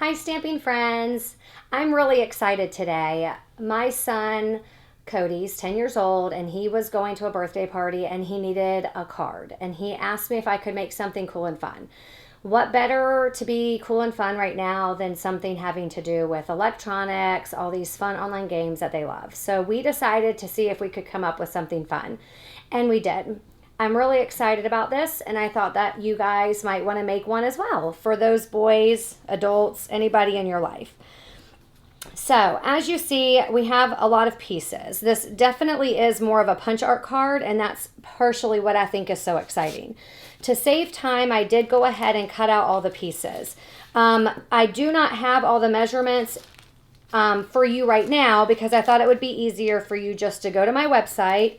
Hi, stamping friends. I'm really excited today. My son, Cody's 10 years old, and he was going to a birthday party and he needed a card. And he asked me if I could make something cool and fun. What better to be cool and fun right now than something having to do with electronics, all these fun online games that they love? So we decided to see if we could come up with something fun. And we did. I'm really excited about this, and I thought that you guys might want to make one as well for those boys, adults, anybody in your life. So as you see, we have a lot of pieces. This definitely is more of a punch art card, and that's partially what I think is so exciting. To save time, I did go ahead and cut out all the pieces. I do not have all the measurements for you right now because I thought it would be easier for you just to go to my website,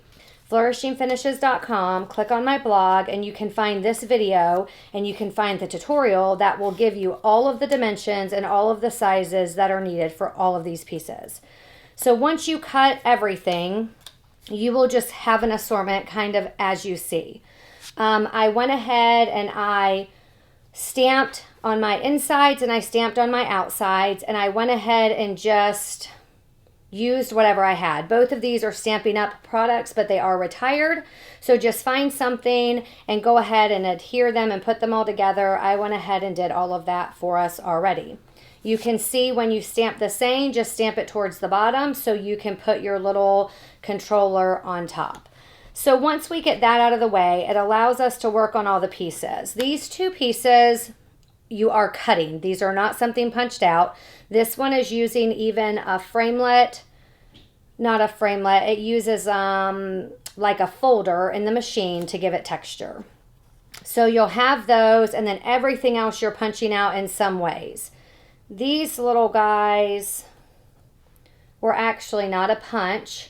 flourishingfinishes.com, click on my blog, and you can find this video and you can find the tutorial that will give you all of the dimensions and all of the sizes that are needed for all of these pieces. So once you cut everything, you will just have an assortment kind of as you see. I went ahead and I stamped on my insides and I stamped on my outsides, and I went ahead and just used whatever I had. Both of these are Stampin' Up products, but they are retired. So just find something and go ahead and adhere them and put them all together. I went ahead and did all of that for us already. You can see when you stamp the same, just stamp it towards the bottom so you can put your little controller on top. So once we get that out of the way, it allows us to work on all the pieces. These two pieces you are cutting. These are not something punched out. This one is using even a framelit, not a framelit. It uses like a folder in the machine to give it texture. So you'll have those, and then everything else you're punching out in some ways. These little guys were actually not a punch.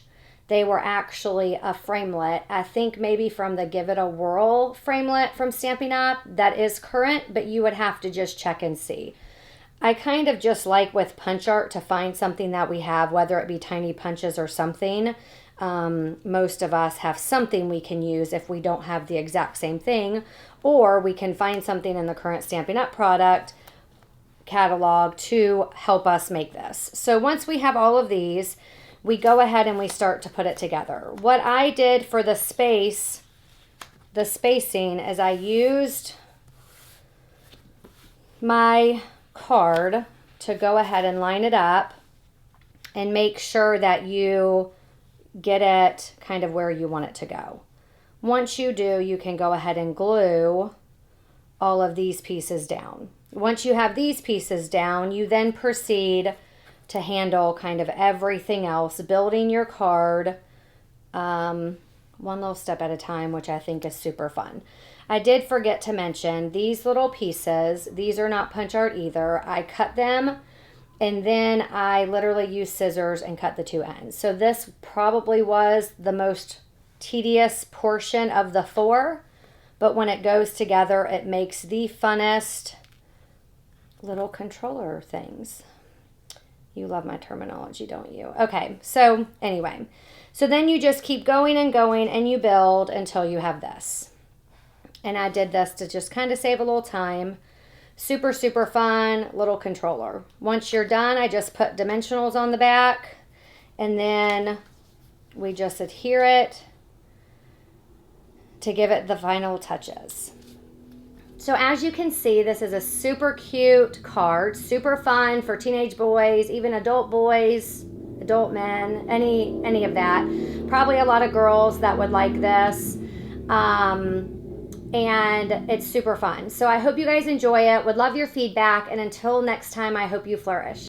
They were actually a framelit. I think maybe from the Give It a Whirl framelit from Stampin' Up. That is current, but you would have to just check and see. I kind of just like with punch art to find something that we have, whether it be tiny punches or something. Most of us have something we can use if we don't have the exact same thing, or we can find something in the current Stampin' Up product catalog to help us make this. So once we have all of these, we go ahead and we start to put it together. What I did for the spacing is I used my card to go ahead and line it up and make sure that you get it kind of where you want it to go. Once you do, you can go ahead and glue all of these pieces down. Once you have these pieces down, you then proceed to handle kind of everything else, building your card one little step at a time, which I think is super fun. I did forget to mention these little pieces. These are not punch art either. I cut them and then I literally used scissors and cut the two ends. So this probably was the most tedious portion of the four, but when it goes together, it makes the funnest little controller things. You love my terminology, don't you? Okay, so anyway. So then you just keep going and going and you build until you have this. And I did this to just kind of save a little time. Super, super fun little controller. Once you're done, I just put dimensionals on the back. And then we just adhere it to give it the final touches. So as you can see, this is a super cute card, super fun for teenage boys, even adult boys, adult men, any of that. Probably a lot of girls that would like this. And it's super fun. So I hope you guys enjoy it. Would love your feedback. And until next time, I hope you flourish.